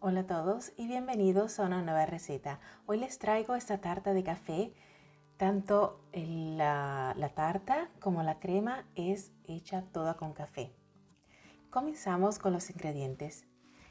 Hola a todos y bienvenidos a una nueva receta. Hoy les traigo esta tarta de café. Tanto la tarta como la crema es hecha toda con café. Comenzamos con los ingredientes.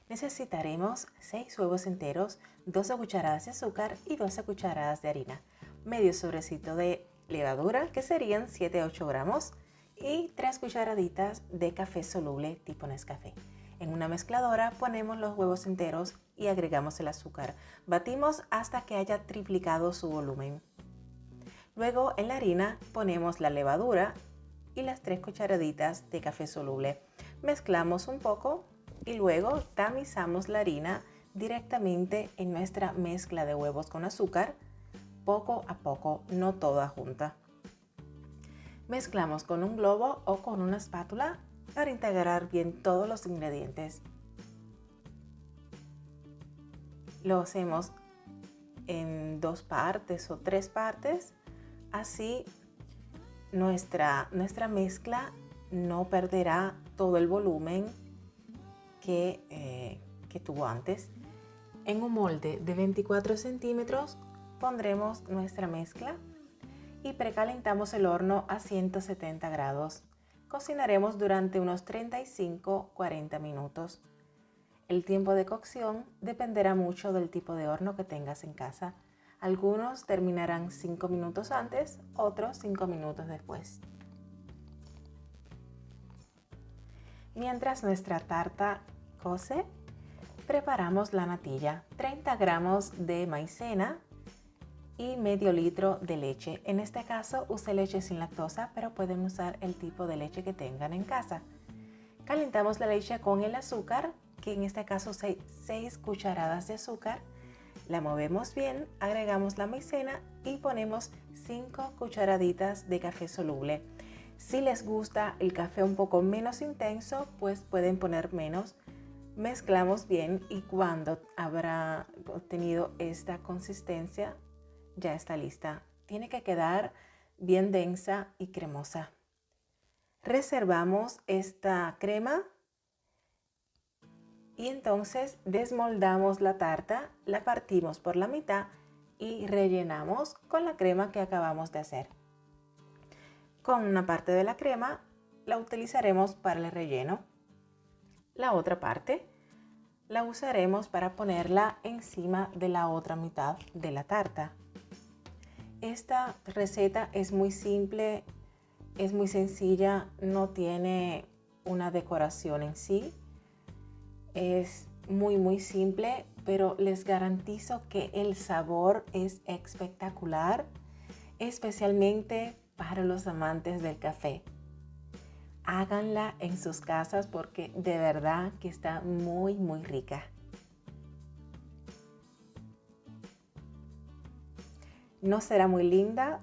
Necesitaremos 6 huevos enteros, 12 cucharadas de azúcar y 12 cucharadas de harina, medio sobrecito de levadura que serían 7-8 gramos y 3 cucharaditas de café soluble tipo Nescafé. En una mezcladora ponemos los huevos enteros y agregamos el azúcar. Batimos hasta que haya triplicado su volumen. Luego en la harina ponemos la levadura y las 3 cucharaditas de café soluble. Mezclamos un poco y luego tamizamos la harina directamente en nuestra mezcla de huevos con azúcar, poco a poco, no toda junta. Mezclamos con un globo o con una espátula para integrar bien todos los ingredientes. Lo hacemos en 2 partes o 3 partes, así nuestra mezcla no perderá todo el volumen que tuvo antes. En un molde de 24 centímetros pondremos nuestra mezcla y precalentamos el horno a 170 grados. Cocinaremos durante unos 35-40 minutos. El tiempo de cocción dependerá mucho del tipo de horno que tengas en casa. Algunos terminarán 5 minutos antes, otros 5 minutos después. Mientras nuestra tarta cose, preparamos la natilla, 30 gramos de maicena y medio litro de leche. En este caso usé leche sin lactosa, pero pueden usar el tipo de leche que tengan en casa. Calentamos la leche con el azúcar, que en este caso 6 cucharadas de azúcar. La movemos bien, agregamos la maicena y ponemos 5 cucharaditas de café soluble. Si les gusta el café un poco menos intenso, pues pueden poner menos. Mezclamos bien y cuando habrá obtenido esta consistencia, ya está lista. Tiene que quedar bien densa y cremosa. Reservamos esta crema y entonces desmoldamos la tarta, la partimos por la mitad y rellenamos con la crema que acabamos de hacer. Con una parte de la crema la utilizaremos para el relleno. La otra parte la usaremos para ponerla encima de la otra mitad de la tarta. Esta receta es muy simple, es muy sencilla, no tiene una decoración en sí. Es muy simple, pero les garantizo que el sabor es espectacular, especialmente para los amantes del café. Háganla en sus casas porque de verdad que está muy rica. No será muy linda,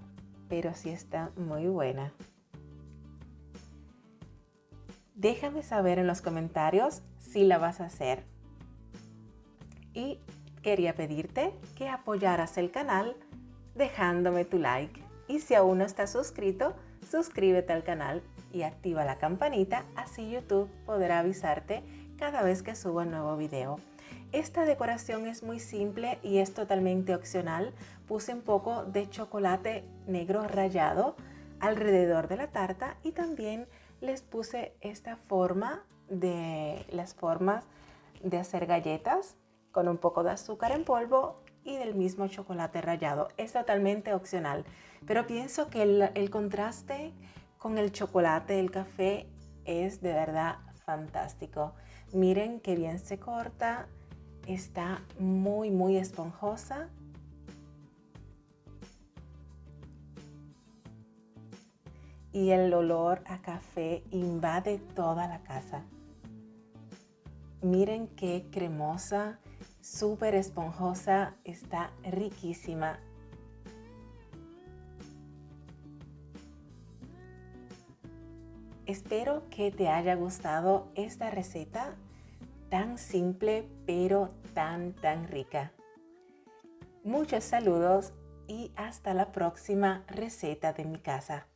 pero sí está muy buena. Déjame saber en los comentarios si la vas a hacer. Y quería pedirte que apoyaras el canal dejándome tu like. Y si aún no estás suscrito, suscríbete al canal y activa la campanita, así YouTube podrá avisarte cada vez que suba un nuevo video. Esta decoración es muy simple y es totalmente opcional. Puse un poco de chocolate negro rallado alrededor de la tarta y también les puse esta forma de las formas de hacer galletas con un poco de azúcar en polvo y del mismo chocolate rallado. Es totalmente opcional, pero pienso que el contraste con el chocolate, el café, es de verdad fantástico. Miren qué bien se corta, está muy esponjosa. Y el olor a café invade toda la casa. Miren qué cremosa, súper esponjosa, está riquísima. Espero que te haya gustado esta receta tan simple pero tan rica. Muchos saludos y hasta la próxima receta de mi casa.